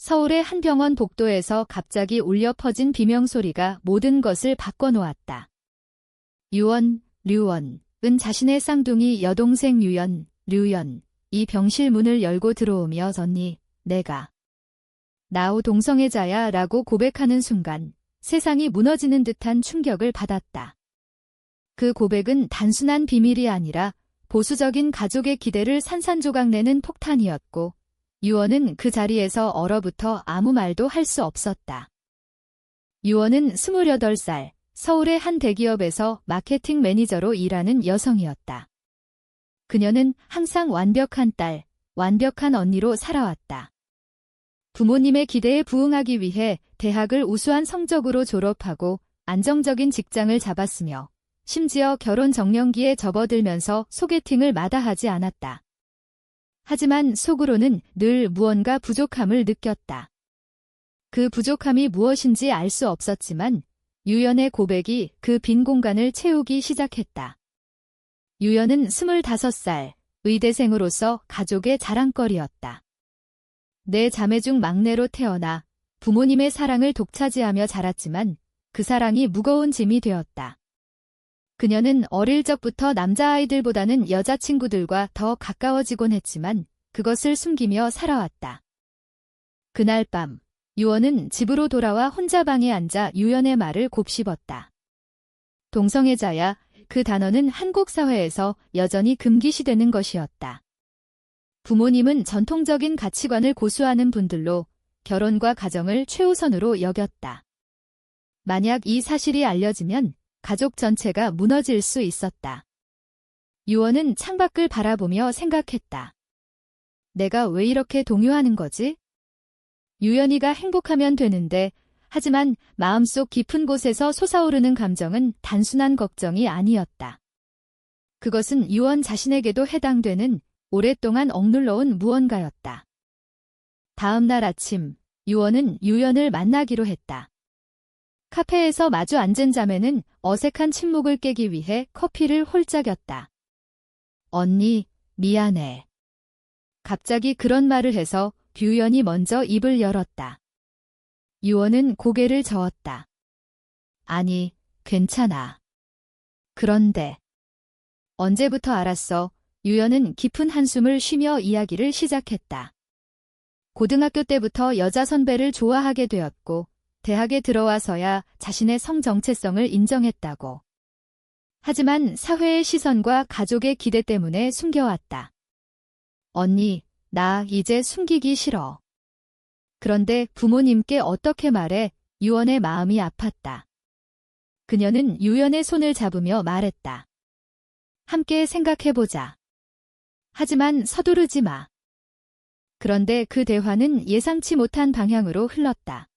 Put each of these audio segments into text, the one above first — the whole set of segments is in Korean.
서울의 한 병원 복도에서 갑자기 울려 퍼진 비명소리가 모든 것을 바꿔놓았다. 유언, 류언은 자신의 쌍둥이 여동생 유연, 류연, 이 병실 문을 열고 들어오며 언니, 내가 나우 동성애자야 라고 고백하는 순간 세상이 무너지는 듯한 충격을 받았다. 그 고백은 단순한 비밀이 아니라 보수적인 가족의 기대를 산산조각내는 폭탄이었고 유언은 그 자리에서 얼어붙어 아무 말도 할 수 없었다. 유언은 28살, 서울의 한 대기업에서 마케팅 매니저로 일하는 여성이었다. 그녀는 항상 완벽한 딸, 완벽한 언니로 살아왔다. 부모님의 기대에 부응하기 위해 대학을 우수한 성적으로 졸업하고 안정적인 직장을 잡았으며 심지어 결혼 정년기에 접어들면서 소개팅을 마다하지 않았다. 하지만 속으로는 늘 무언가 부족함을 느꼈다. 그 부족함이 무엇인지 알 수 없었지만 유연의 고백이 그 빈 공간을 채우기 시작했다. 유연은 25살, 의대생으로서 가족의 자랑거리였다. 네 자매 중 막내로 태어나 부모님의 사랑을 독차지하며 자랐지만 그 사랑이 무거운 짐이 되었다. 그녀는 어릴 적부터 남자아이들보다는 여자친구들과 더 가까워지곤 했지만 그것을 숨기며 살아왔다. 그날 밤, 유언은 집으로 돌아와 혼자 방에 앉아 유연의 말을 곱씹었다. 동성애자야, 그 단어는 한국 사회에서 여전히 금기시되는 것이었다. 부모님은 전통적인 가치관을 고수하는 분들로 결혼과 가정을 최우선으로 여겼다. 만약 이 사실이 알려지면 가족 전체가 무너질 수 있었다. 유언은 창밖을 바라보며 생각했다. 내가 왜 이렇게 동요하는 거지? 유연이가 행복하면 되는데, 하지만 마음속 깊은 곳에서 솟아오르는 감정은 단순한 걱정이 아니었다. 그것은 유언 자신에게도 해당되는 오랫동안 억눌러온 무언가였다. 다음 날 아침, 유언은 유연을 만나기로 했다. 카페에서 마주 앉은 자매는 어색한 침묵을 깨기 위해 커피를 홀짝였다. 언니, 미안해. 갑자기 그런 말을 해서 유연이 먼저 입을 열었다. 유언은 고개를 저었다. 아니, 괜찮아. 그런데 언제부터 알았어? 유연은 깊은 한숨을 쉬며 이야기를 시작했다. 고등학교 때부터 여자 선배를 좋아하게 되었고 대학에 들어와서야 자신의 성 정체성을 인정했다고. 하지만 사회의 시선과 가족의 기대 때문에 숨겨왔다. 언니, 나 이제 숨기기 싫어. 그런데 부모님께 어떻게 말해? 유언의 마음이 아팠다. 그녀는 유연의 손을 잡으며 말했다. 함께 생각해보자. 하지만 서두르지 마. 그런데 그 대화는 예상치 못한 방향으로 흘렀다.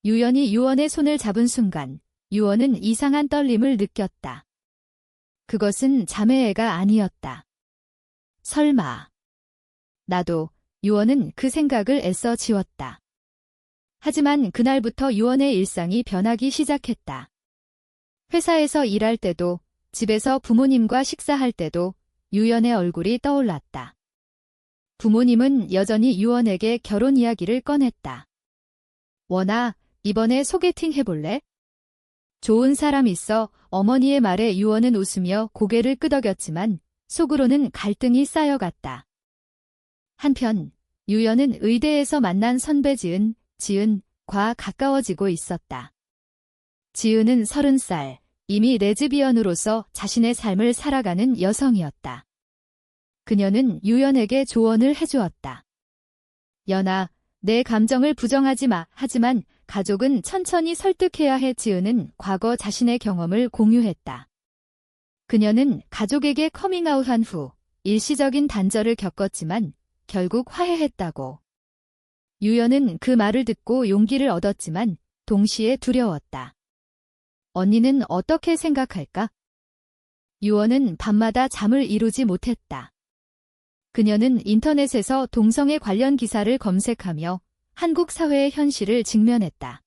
유연이 유언의 손을 잡은 순간 유언은 이상한 떨림을 느꼈다. 그것은 자매애가 아니었다. 설마. 나도. 유언은 그 생각을 애써 지웠다. 하지만 그날부터 유언의 일상이 변하기 시작했다. 회사에서 일할 때도, 집에서 부모님과 식사할 때도 유연의 얼굴이 떠올랐다. 부모님은 여전히 유언에게 결혼 이야기를 꺼냈다. 원아, 이번에 소개팅 해볼래? 좋은 사람 있어. 어머니의 말에 유언은 웃으며 고개를 끄덕였지만 속으로는 갈등이 쌓여갔다. 한편 유연은 의대에서 만난 선배 지은과 가까워지고 있었다. 지은은 30살, 이미 레즈비언으로서 자신의 삶을 살아가는 여성이었다. 그녀는 유연에게 조언을 해주었다. 연아, 내 감정을 부정하지 마. 하지만 가족은 천천히 설득해야 해. 지은은 과거 자신의 경험을 공유했다. 그녀는 가족에게 커밍아웃한 후 일시적인 단절을 겪었지만 결국 화해했다고. 유연은 그 말을 듣고 용기를 얻었지만 동시에 두려웠다. 언니는 어떻게 생각할까? 유언은 밤마다 잠을 이루지 못했다. 그녀는 인터넷에서 동성애 관련 기사를 검색하며 한국 사회의 현실을 직면했다.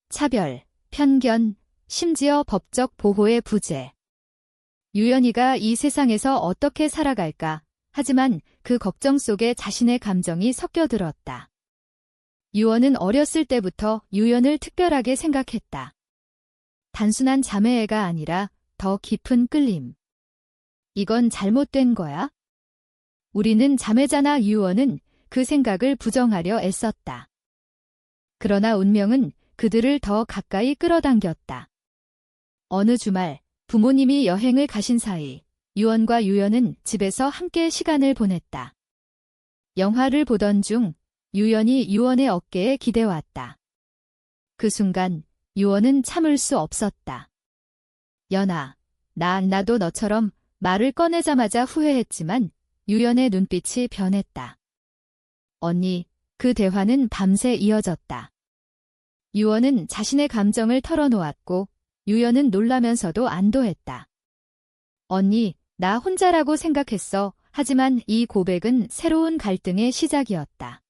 차별, 편견, 심지어 법적 보호의 부재. 유연이가 이 세상에서 어떻게 살아갈까? 하지만 그 걱정 속에 자신의 감정이 섞여들었다. 유언은 어렸을 때부터 유연을 특별하게 생각했다. 단순한 자매애가 아니라 더 깊은 끌림. 이건 잘못된 거야? 우리는 자매잖아. 유언은 그 생각을 부정하려 애썼다. 그러나 운명은 그들을 더 가까이 끌어당겼다. 어느 주말 부모님이 여행을 가신 사이 유언과 유연은 집에서 함께 시간을 보냈다. 영화를 보던 중 유연이 유언의 어깨에 기대왔다. 그 순간 유언은 참을 수 없었다. 연아, 나도 너처럼 말을 꺼내자마자 후회했지만 유연의 눈빛이 변했다. 언니, 그 대화는 밤새 이어졌다. 유언은 자신의 감정을 털어놓았고 유연은 놀라면서도 안도했다. 언니, 나 혼자라고 생각했어. 하지만 이 고백은 새로운 갈등의 시작이었다.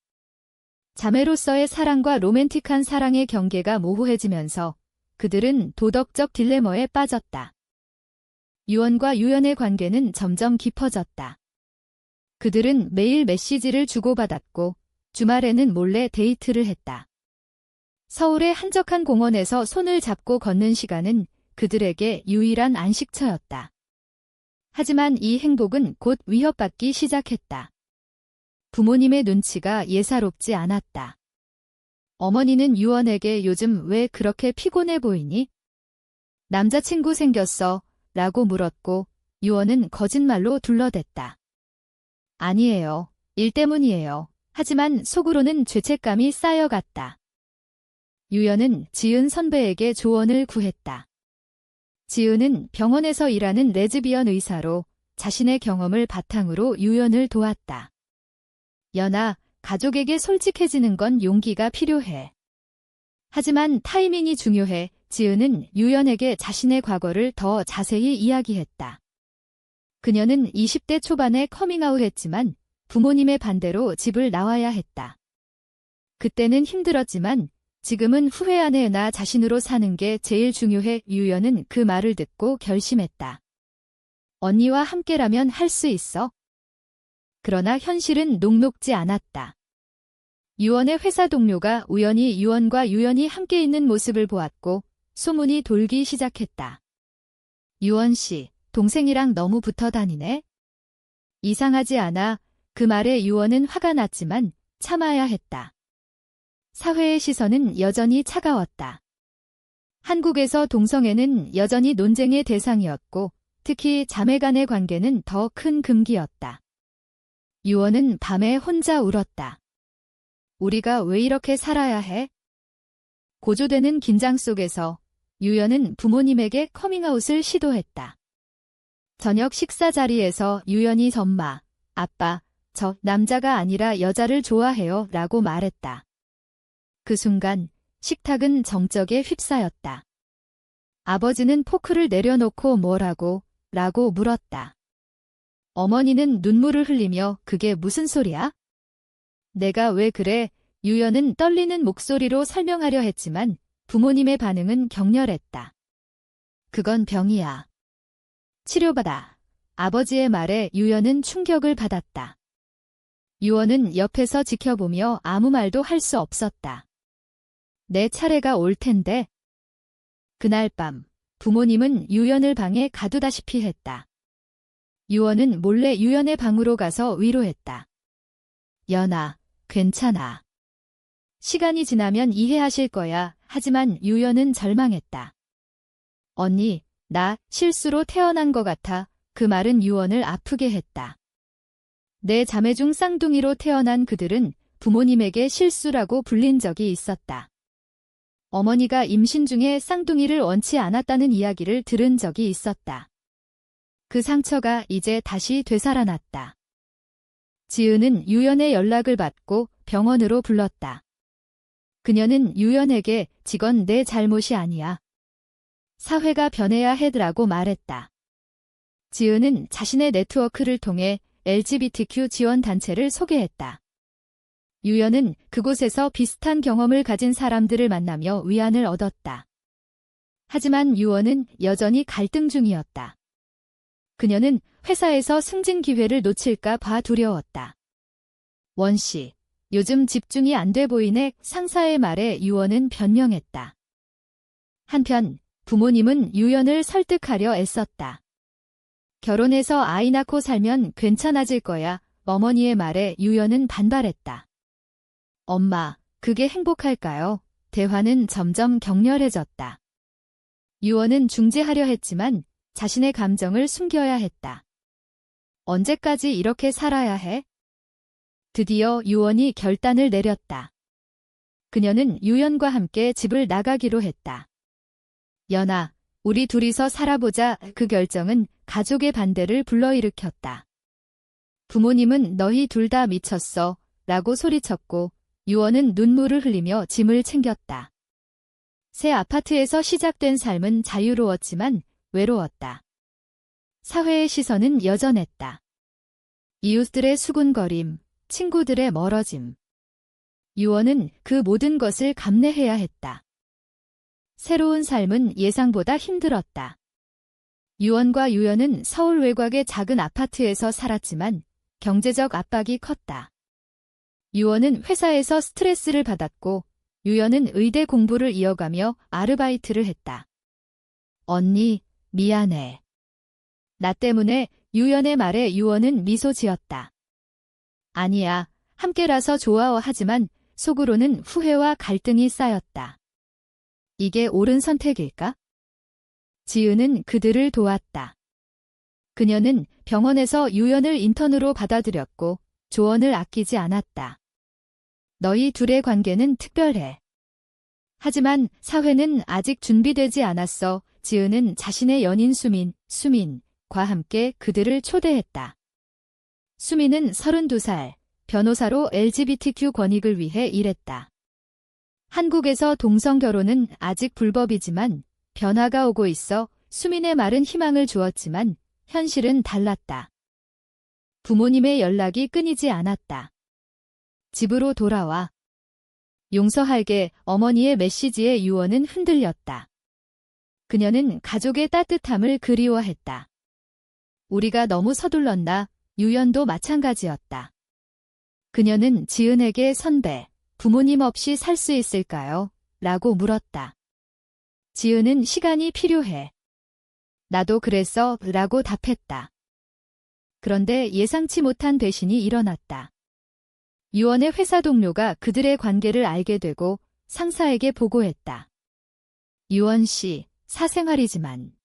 자매로서의 사랑과 로맨틱한 사랑의 경계가 모호해지면서 그들은 도덕적 딜레마에 빠졌다. 유언과 유연의 관계는 점점 깊어졌다. 그들은 매일 메시지를 주고받았고 주말에는 몰래 데이트를 했다. 서울의 한적한 공원에서 손을 잡고 걷는 시간은 그들에게 유일한 안식처였다. 하지만 이 행복은 곧 위협받기 시작했다. 부모님의 눈치가 예사롭지 않았다. 어머니는 유언에게 요즘 왜 그렇게 피곤해 보이니? 남자친구 생겼어? 라고 물었고 유언은 거짓말로 둘러댔다. 아니에요. 일 때문이에요. 하지만 속으로는 죄책감이 쌓여갔다. 유연은 지은 선배에게 조언을 구했다. 지은은 병원에서 일하는 레즈비언 의사로 자신의 경험을 바탕으로 유연을 도왔다. 연아, 가족에게 솔직해지는 건 용기가 필요해. 하지만 타이밍이 중요해. 지은은 유연에게 자신의 과거를 더 자세히 이야기했다. 그녀는 20대 초반에 커밍아웃했지만 부모님의 반대로 집을 나와야 했다. 그때는 힘들었지만 지금은 후회 안 해. 나 자신으로 사는 게 제일 중요해. 유연은 그 말을 듣고 결심했다. 언니와 함께라면 할 수 있어. 그러나 현실은 녹록지 않았다. 유언의 회사 동료가 우연히 유언과 유연이 함께 있는 모습을 보았고 소문이 돌기 시작했다. 유언 씨, 동생이랑 너무 붙어 다니네? 이상하지 않아. 그 말에 유언은 화가 났지만 참아야 했다. 사회의 시선은 여전히 차가웠다. 한국에서 동성애는 여전히 논쟁의 대상이었고 특히 자매 간의 관계는 더 큰 금기였다. 유언은 밤에 혼자 울었다. 우리가 왜 이렇게 살아야 해? 고조되는 긴장 속에서 유연은 부모님에게 커밍아웃을 시도했다. 저녁 식사 자리에서 유연이 엄마, 아빠, 저 남자가 아니라 여자를 좋아해요 라고 말했다. 그 순간 식탁은 정적에 휩싸였다. 아버지는 포크를 내려놓고 뭐라고? 라고 물었다. 어머니는 눈물을 흘리며 그게 무슨 소리야? 내가 왜 그래? 유연은 떨리는 목소리로 설명하려 했지만 부모님의 반응은 격렬했다. 그건 병이야. 치료받아. 아버지의 말에 유연은 충격을 받았다. 유언은 옆에서 지켜보며 아무 말도 할 수 없었다. 내 차례가 올 텐데. 그날 밤 부모님은 유연을 방에 가두다시피 했다. 유언은 몰래 유연의 방으로 가서 위로했다. 연아, 괜찮아. 시간이 지나면 이해하실 거야. 하지만 유연은 절망했다. 언니, 나 실수로 태어난 것 같아. 그 말은 유언을 아프게 했다. 내 자매 중 쌍둥이로 태어난 그들은 부모님에게 실수라고 불린 적이 있었다. 어머니가 임신 중에 쌍둥이를 원치 않았다는 이야기를 들은 적이 있었다. 그 상처가 이제 다시 되살아났다. 지은은 유연의 연락을 받고 병원으로 불렀다. 그녀는 유연에게 직원 내 잘못이 아니야. 사회가 변해야 해라고 말했다. 지은은 자신의 네트워크를 통해 LGBTQ 지원 단체를 소개했다. 유연은 그곳에서 비슷한 경험을 가진 사람들을 만나며 위안을 얻었다. 하지만 유언은 여전히 갈등 중이었다. 그녀는 회사에서 승진 기회를 놓칠까 봐 두려웠다. 원씨, 요즘 집중이 안 돼 보이네. 상사의 말에 유언은 변명했다. 한편 부모님은 유연을 설득하려 애썼다. 결혼해서 아이 낳고 살면 괜찮아질 거야. 어머니의 말에 유연은 반발했다. 엄마, 그게 행복할까요? 대화는 점점 격렬해졌다. 유언은 중재하려 했지만 자신의 감정을 숨겨야 했다. 언제까지 이렇게 살아야 해? 드디어 유언이 결단을 내렸다. 그녀는 유연과 함께 집을 나가기로 했다. 연아, 우리 둘이서 살아보자. 그 결정은 가족의 반대를 불러일으켰다. 부모님은 너희 둘 다 미쳤어. 라고 소리쳤고 유언은 눈물을 흘리며 짐을 챙겼다. 새 아파트에서 시작된 삶은 자유로웠지만 외로웠다. 사회의 시선은 여전했다. 이웃들의 수군거림, 친구들의 멀어짐. 유언은 그 모든 것을 감내해야 했다. 새로운 삶은 예상보다 힘들었다. 유언과 유연은 서울 외곽의 작은 아파트에서 살았지만 경제적 압박이 컸다. 유언은 회사에서 스트레스를 받았고 유연은 의대 공부를 이어가며 아르바이트를 했다. 언니, 미안해. 나 때문에. 유연의 말에 유언은 미소 지었다. 아니야, 함께라서 좋아하지만 속으로는 후회와 갈등이 쌓였다. 이게 옳은 선택일까? 지은은 그들을 도왔다. 그녀는 병원에서 유연을 인턴으로 받아들였고 조언을 아끼지 않았다. 너희 둘의 관계는 특별해. 하지만 사회는 아직 준비되지 않았어. 지은은 자신의 연인 수민과 함께 그들을 초대했다. 수민은 32살, 변호사로 LGBTQ 권익을 위해 일했다. 한국에서 동성 결혼은 아직 불법이지만 변화가 오고 있어. 수민의 말은 희망을 주었지만 현실은 달랐다. 부모님의 연락이 끊이지 않았다. 집으로 돌아와. 용서할게. 어머니의 메시지에 유언은 흔들렸다. 그녀는 가족의 따뜻함을 그리워했다. 우리가 너무 서둘렀나? 유연도 마찬가지였다. 그녀는 지은에게 선배, 부모님 없이 살 수 있을까요? 라고 물었다. 지은은 시간이 필요해. 나도 그랬어. 라고 답했다. 그런데 예상치 못한 배신이 일어났다. 유언의 회사 동료가 그들의 관계를 알게 되고 상사에게 보고했다. 유언 씨, 사생활이지만.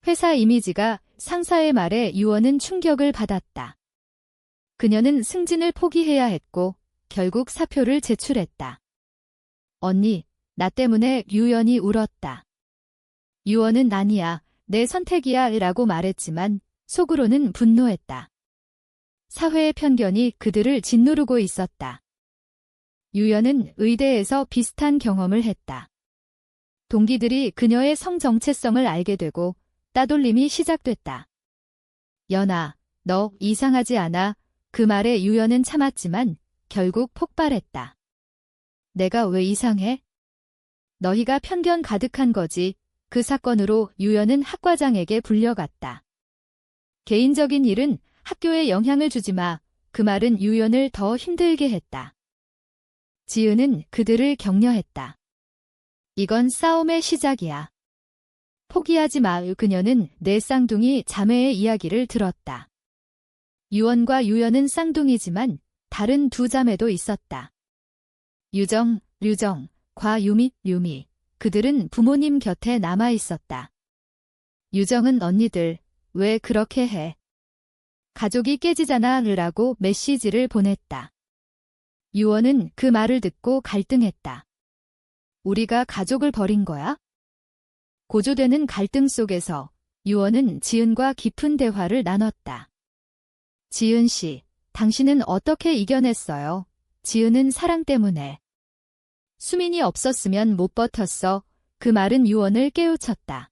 회사 이미지가. 상사의 말에 유언은 충격을 받았다. 그녀는 승진을 포기해야 했고 결국 사표를 제출했다. 언니, 나 때문에. 유연이 울었다. 유언은 아니야, 내 선택이야 라고 말했지만 속으로는 분노했다. 사회의 편견이 그들을 짓누르고 있었다. 유연은 의대에서 비슷한 경험을 했다. 동기들이 그녀의 성 정체성을 알게 되고 따돌림이 시작됐다. 연아, 너 이상하지 않아? 그 말에 유연은 참았지만 결국 폭발했다. 내가 왜 이상해? 너희가 편견 가득한 거지. 그 사건으로 유연은 학과장에게 불려갔다. 개인적인 일은 학교에 영향을 주지 마. 그 말은 유연을 더 힘들게 했다. 지은은 그들을 격려했다. 이건 싸움의 시작이야. 포기하지 마. 그녀는 내 쌍둥이 자매의 이야기를 들었다. 유언과 유연은 쌍둥이지만 다른 두 자매도 있었다. 유정, 과 유미. 그들은 부모님 곁에 남아 있었다. 유정은 언니들, 왜 그렇게 해? 가족이 깨지잖아. 라고 메시지를 보냈다. 유언은 그 말을 듣고 갈등했다. 우리가 가족을 버린 거야? 고조되는 갈등 속에서 유언은 지은과 깊은 대화를 나눴다. 지은 씨, 당신은 어떻게 이겨냈어요? 지은은 사랑 때문에. 수민이 없었으면 못 버텼어. 그 말은 유언을 깨우쳤다.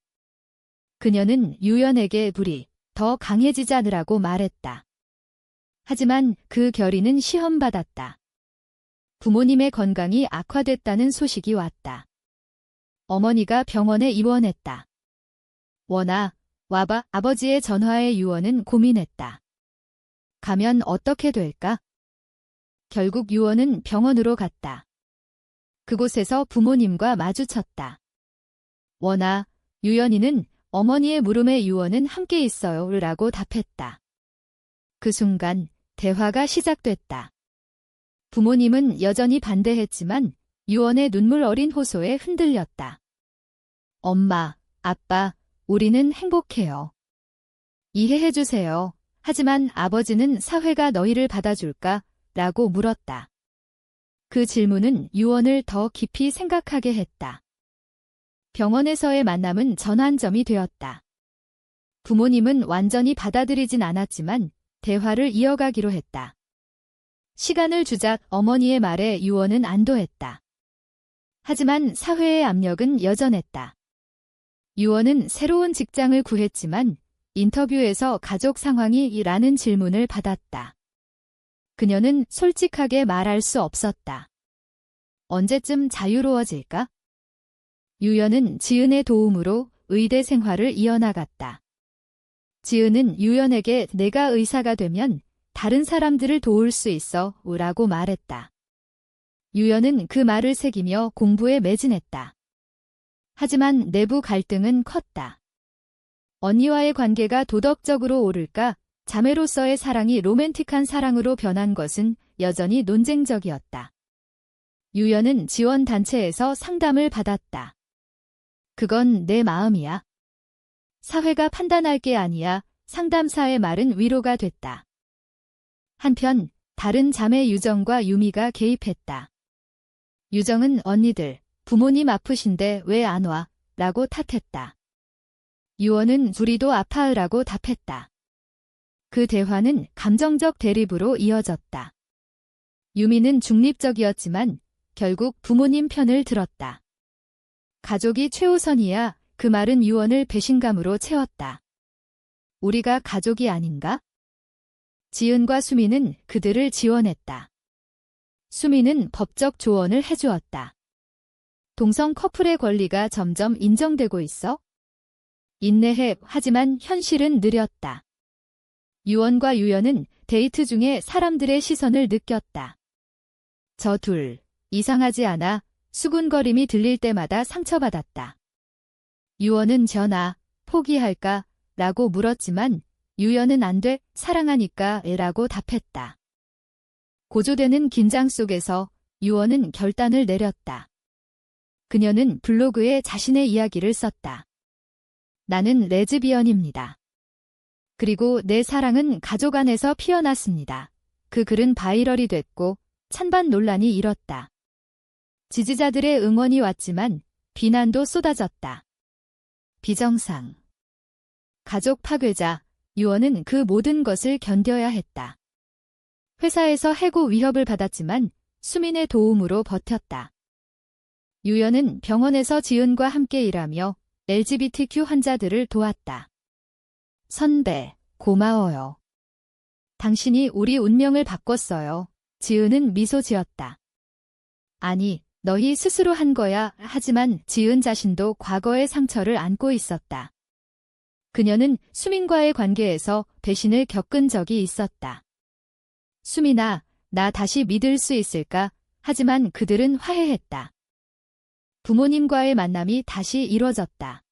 그녀는 유연에게 불이 더 강해지자느라고 말했다. 하지만 그 결의는 시험받았다. 부모님의 건강이 악화됐다는 소식이 왔다. 어머니가 병원에 입원했다. 원아, 와봐. 아버지의 전화에 유언은 고민했다. 가면 어떻게 될까? 결국 유언은 병원으로 갔다. 그곳에서 부모님과 마주쳤다. 원아, 유연이는 어머니의 물음에 유언은 함께 있어요 라고 답했다. 그 순간 대화가 시작됐다. 부모님은 여전히 반대했지만 유언의 눈물 어린 호소에 흔들렸다. 엄마, 아빠, 우리는 행복해요. 이해해주세요. 하지만 아버지는 사회가 너희를 받아줄까? 라고 물었다. 그 질문은 유언을 더 깊이 생각하게 했다. 병원에서의 만남은 전환점이 되었다. 부모님은 완전히 받아들이진 않았지만 대화를 이어가기로 했다. 시간을 주자 어머니의 말에 유언은 안도했다. 하지만 사회의 압력은 여전했다. 유언은 새로운 직장을 구했지만 인터뷰에서 가족 상황이 라는 질문을 받았다. 그녀는 솔직하게 말할 수 없었다. 언제쯤 자유로워질까? 유연은 지은의 도움으로 의대 생활을 이어나갔다. 지은은 유연에게 내가 의사가 되면 다른 사람들을 도울 수 있어 라고 말했다. 유연은 그 말을 새기며 공부에 매진했다. 하지만 내부 갈등은 컸다. 언니와의 관계가 도덕적으로 옳을까? 자매로서의 사랑이 로맨틱한 사랑으로 변한 것은 여전히 논쟁적이었다. 유연은 지원단체에서 상담을 받았다. 그건 내 마음이야. 사회가 판단할 게 아니야. 상담사의 말은 위로가 됐다. 한편 다른 자매 유정과 유미가 개입했다. 유정은 언니들, 부모님 아프신데 왜 안 와? 라고 탓했다. 유언은 우리도 아파으라고 답했다. 그 대화는 감정적 대립으로 이어졌다. 유미는 중립적이었지만 결국 부모님 편을 들었다. 가족이 최우선이야. 그 말은 유언을 배신감으로 채웠다. 우리가 가족이 아닌가? 지은과 수미는 그들을 지원했다. 수미는 법적 조언을 해주었다. 동성 커플의 권리가 점점 인정되고 있어? 인내해. 하지만 현실은 느렸다. 유언과 유연은 데이트 중에 사람들의 시선을 느꼈다. 저 둘, 이상하지 않아? 수군거림이 들릴 때마다 상처받았다. 유언은 전화, 포기할까? 라고 물었지만 유연은 안 돼, 사랑하니까 라고 답했다. 고조되는 긴장 속에서 유언은 결단을 내렸다. 그녀는 블로그에 자신의 이야기를 썼다. 나는 레즈비언입니다. 그리고 내 사랑은 가족 안에서 피어났습니다. 그 글은 바이럴이 됐고 찬반 논란이 일었다. 지지자들의 응원이 왔지만 비난도 쏟아졌다. 비정상. 가족 파괴자, 유언은 그 모든 것을 견뎌야 했다. 회사에서 해고 위협을 받았지만 수민의 도움으로 버텼다. 유연은 병원에서 지은과 함께 일하며 LGBTQ 환자들을 도왔다. 선배, 고마워요. 당신이 우리 운명을 바꿨어요. 지은은 미소 지었다. 아니, 너희 스스로 한 거야. 하지만 지은 자신도 과거의 상처를 안고 있었다. 그녀는 수민과의 관계에서 배신을 겪은 적이 있었다. 수민아, 나 다시 믿을 수 있을까? 하지만 그들은 화해했다. 부모님과의 만남이 다시 이뤄졌다.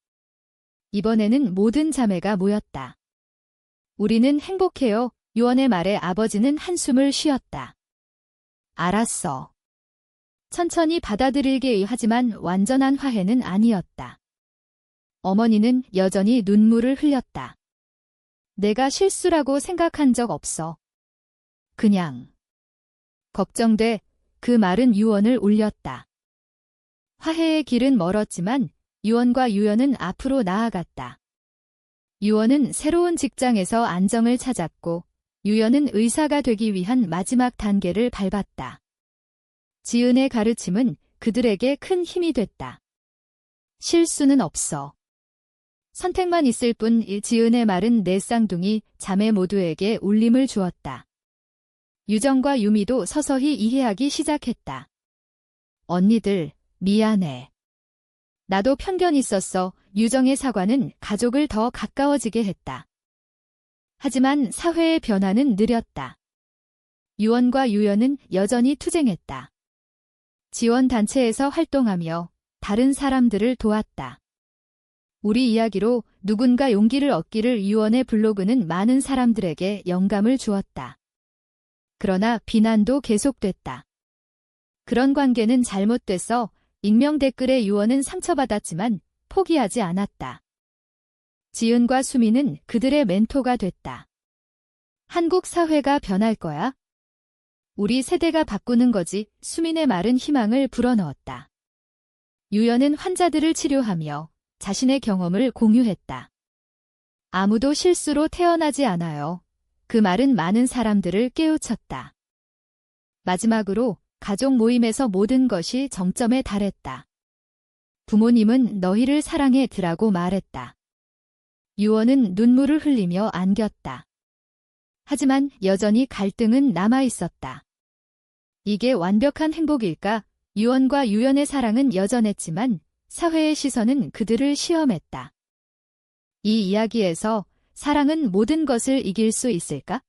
이번에는 모든 자매가 모였다. 우리는 행복해요. 유언의 말에 아버지는 한숨을 쉬었다. 알았어. 천천히 받아들이게. 하지만 완전한 화해는 아니었다. 어머니는 여전히 눈물을 흘렸다. 내가 실수라고 생각한 적 없어. 그냥. 걱정돼. 그 말은 유언을 울렸다. 화해의 길은 멀었지만 유언과 유연은 앞으로 나아갔다. 유언은 새로운 직장에서 안정을 찾았고 유연은 의사가 되기 위한 마지막 단계를 밟았다. 지은의 가르침은 그들에게 큰 힘이 됐다. 실수는 없어. 선택만 있을 뿐. 지은의 말은 네 쌍둥이 자매 모두에게 울림을 주었다. 유정과 유미도 서서히 이해하기 시작했다. 언니들, 미안해. 나도 편견 있었어. 유정의 사과는 가족을 더 가까워지게 했다. 하지만 사회의 변화는 느렸다. 유언과 유연은 여전히 투쟁했다. 지원단체에서 활동하며 다른 사람들을 도왔다. 우리 이야기로 누군가 용기를 얻기를 유언의 블로그는 많은 사람들에게 영감을 주었다. 그러나 비난도 계속됐다. 그런 관계는 잘못돼서 익명 댓글에 유언은 상처받았지만 포기하지 않았다. 지은과 수미는 그들의 멘토가 됐다. 한국 사회가 변할 거야. 우리 세대가 바꾸는 거지. 수민의 말은 희망을 불어넣었다. 유연은 환자들을 치료하며 자신의 경험을 공유했다. 아무도 실수로 태어나지 않아요. 그 말은 많은 사람들을 깨우쳤다. 마지막으로 가족 모임에서 모든 것이 정점에 달했다. 부모님은 너희를 사랑해 드라고 말했다. 유언은 눈물을 흘리며 안겼다. 하지만 여전히 갈등은 남아있었다. 이게 완벽한 행복일까? 유언과 유연의 사랑은 여전했지만 사회의 시선은 그들을 시험했다. 이 이야기에서 사랑은 모든 것을 이길 수 있을까?